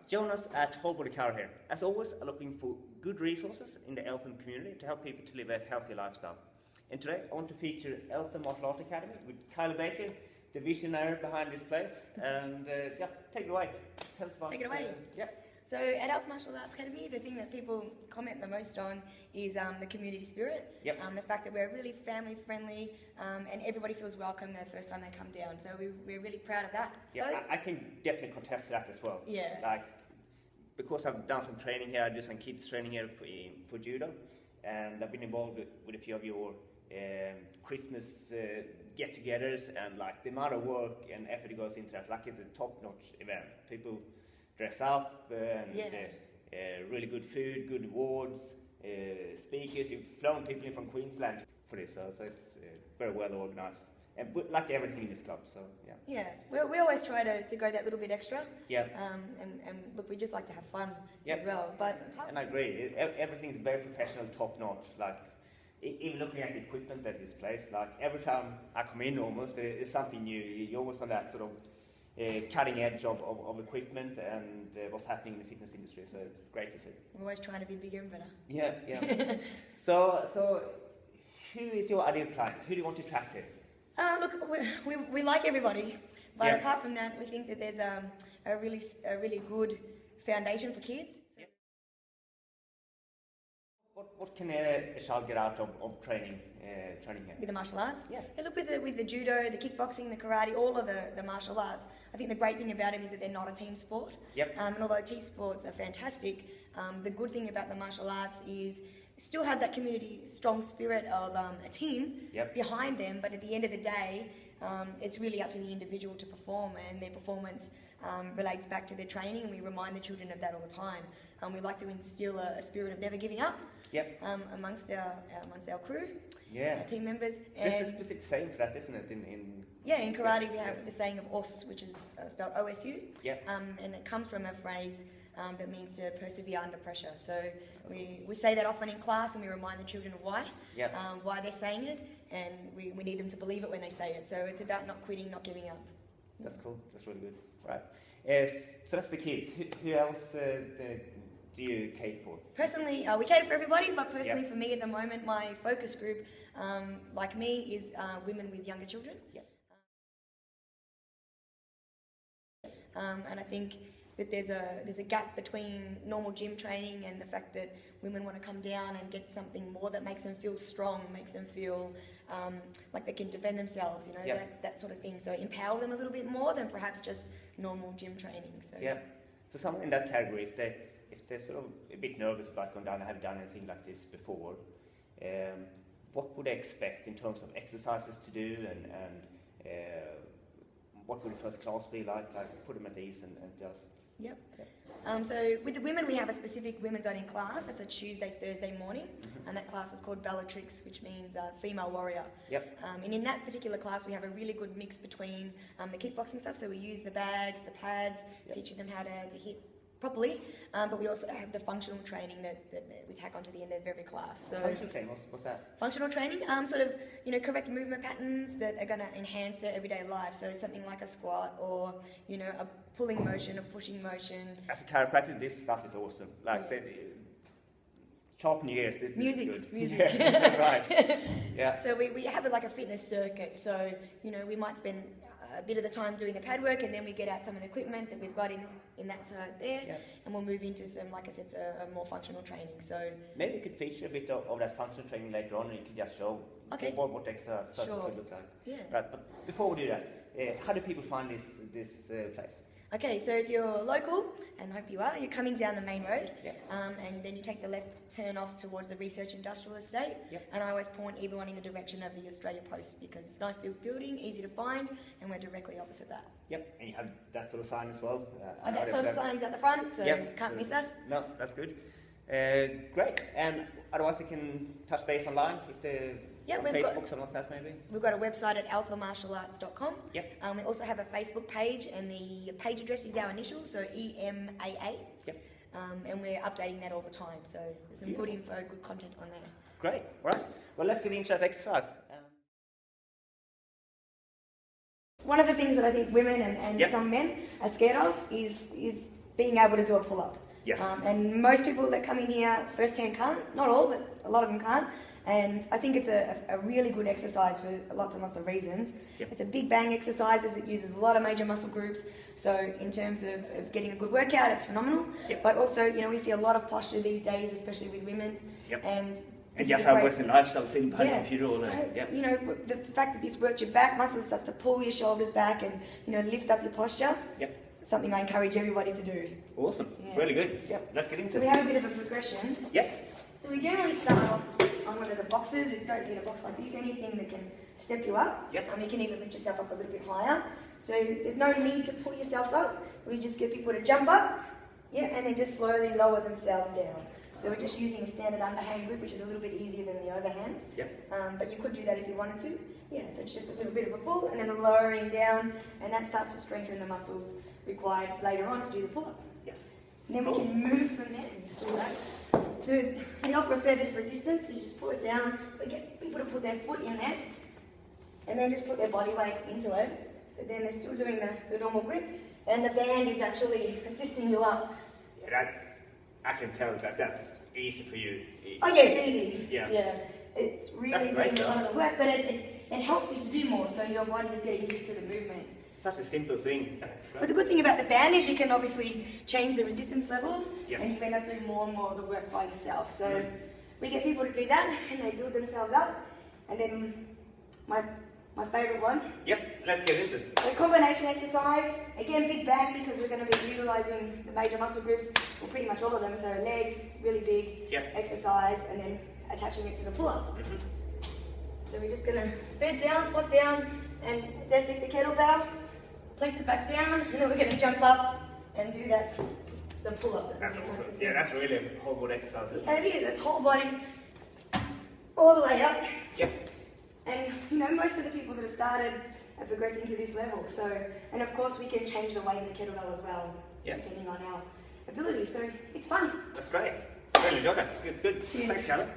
Jonas at Whole Body Car here. As always, I'm looking for good resources in the Eltham community to help people to live a healthy lifestyle. And today I want to feature Eltham Martial Art Academy with Kiley, the visionary behind this place. And just take it away. Tell us about Take it away. Yeah. So at Eltham Martial Arts Academy, the thing that people comment the most on is the community spirit. Yep. The fact that we're really family friendly and everybody feels welcome the first time they come down. So we're really proud of that. Yeah, I can definitely contest to that as well. Yeah. Like, because I've done some training here, I do some kids training here for judo, and I've been involved with a few of your Christmas get-togethers, and like the amount of work and effort that goes into that, like it's a top-notch event. People dress up and really good food, good awards, speakers. You've flown people in from Queensland for this, so it's very well organised. And like everything in this club, so yeah. Yeah, we always try to go that little bit extra. Yeah. And look, we just like to have fun Yep. as well. But and I agree, everything's very professional, top notch. Like even looking at the equipment at this place, like every time I come in, almost there's something new. You're always on that sort of cutting edge of equipment and what's happening in the fitness industry. So it's great to see. we're always trying to be bigger and better. Yeah, yeah. So who is your ideal client? Who do you want to attract to? Look, we like everybody, but Yeah. apart from that, we think that there's a really good foundation for kids. Yep. What can a child get out of training here? With the martial arts, Yeah. look, with the judo, the kickboxing, the karate, all of the martial arts. I think the great thing about them is that they're not a team sport. Yep. And although team sports are fantastic, the good thing about the martial arts is still have that community strong spirit of a team Yep. behind them, but at the end of the day, it's really up to the individual to perform, and their performance relates back to their training, and we remind the children of that all the time. We like to instill a spirit of never giving up. Yep. Amongst our crew, Yeah. our team members. There's a specific saying for that, isn't it? In in karate we have the saying of OS, which is spelled OSU. Yep. And it comes from a phrase that means to persevere under pressure. So we say that often in class, and we remind the children of why, Yep. why they're saying it, and we need them to believe it when they say it. So it's about not quitting, not giving up. That's cool. That's really good. Right. So that's the kids. Who else do you cater for? Personally, we cater for everybody, but personally Yep. for me at the moment, my focus group, like me, is women with younger children. Yep. And I think that there's a gap between normal gym training and the fact that women want to come down and get something more that makes them feel strong, makes them feel like they can defend themselves, Yep. that sort of thing. So empower them a little bit more than perhaps just normal gym training. So Yeah. So someone in that category, if they're sort of a bit nervous about going down, I haven't done anything like this before, what would they expect in terms of exercises to do, and what would the first class be like? Like put them at ease and just. Yep. So with the women, we have a specific women's only class. That's a Tuesday, Thursday morning, and that class is called Bellatrix, which means female warrior. Yep. And in that particular class, we have a really good mix between the kickboxing stuff. So we use the bags, the pads, Yep. teaching them how to hit properly. But we also have the functional training that we tack onto the end of every class. So Functional training, what's that? functional training, sort of, correct movement patterns that are going to enhance their everyday life. So something like a squat, or, a pulling motion, a pushing motion. As a chiropractor, this stuff is awesome. Like, sharpen your ears. This is good. Music. Yeah, right. Yeah. So we have it like a fitness circuit. So, we might spend a bit of the time doing the pad work, and then we get out some of the equipment that we've got in that side there, Yeah. and we'll move into some, like I said, a more functional training. So Maybe you could feature a bit of that functional training later on, and you could just show Okay. what exercise Sure. could look like. Yeah. Right, but before we do that, how do people find this place? Okay, so if you're local, and hope you are, you're coming down the main road, Yeah. and then you take the left turn off towards the Research Industrial Estate, Yep. and I always point everyone in the direction of the Australia Post, because it's a nice little building, easy to find, and we're directly opposite that. Yep, and you have that sort of sign as well. And that sort of sign's at the front, so Yep, can't miss us. No, that's good. Great, and otherwise they can touch base online if they're Yeah, on we've Facebook, got- something like that maybe? We've got a website at alphamartialarts.com. Yep. We also have a Facebook page, and the page address is our initials, so EMAA. Yep. And we're updating that all the time, so there's some good info, good content on there. Great, right. Well, let's get into that exercise. One of the things that I think women and Yep. some men are scared of is being able to do a pull-up. Yes. And most people that come in here firsthand can't, not all, but a lot of them can't. And I think it's a really good exercise for lots and lots of reasons. Yep. It's a big bang exercise as it uses a lot of major muscle groups. So in terms of getting a good workout, it's phenomenal. Yep. But also, you know, we see a lot of posture these days, especially with women. Yep. And just our Western lifestyle, sitting behind a computer all day. So, Yep. you know, the fact that this works your back muscles, starts to pull your shoulders back and, you know, lift up your posture. Yep. Something I encourage everybody to do. Awesome. Yeah. Really good. Yep. Let's get into So it. we have a bit of a progression. Yep. So we generally start off on one of the boxes. You don't need a box like this, anything that can step you up. Yes. You can even lift yourself up a little bit higher. So there's no need to pull yourself up. We just get people to jump up, and then just slowly lower themselves down. So we're just using a standard underhand grip, which is a little bit easier than the overhand. Yep. But you could do that if you wanted to. Yeah, so it's just a little bit of a pull and then a lowering down, and that starts to strengthen the muscles required later on to do the pull-up. Yes. And then we can move from there and just do that. So they offer a fair bit of resistance, so you just pull it down. We get people to put their foot in there and then just put their body weight into it. So then they're still doing the normal grip, and the band is actually assisting you up. Yeah, I can tell that's easy for you. Oh yeah, it's easy. Yeah. It's really That's great, doing a lot though. of the work, but it helps you to do more, so your body is getting used to the movement. Such a simple thing. But the good thing about the band is you can obviously change the resistance levels, Yes. and you end up doing more and more of the work by yourself. So we get people to do that, and they build themselves up. And then my favourite one, Yep, let's get into it. the combination exercise. Again, big bang because we're going to be utilising the major muscle groups, well, pretty much all of them. So legs, really big exercise, and then attaching it to the pull-ups. So we're just going to bend down, squat down, and deadlift the kettlebell. Place it back down, and then we're going to jump up and do the pull-up. That's awesome. Yeah, that's really a whole body exercise, isn't it? It is. It's whole body, all the way up. Yep. And you know, most of the people that have started are progressing to this level. So, and of course, we can change the weight of the kettlebell as well, depending on our ability. So it's fun. That's great. Really enjoyed it. It's good. Cheers. Thanks, Caleb.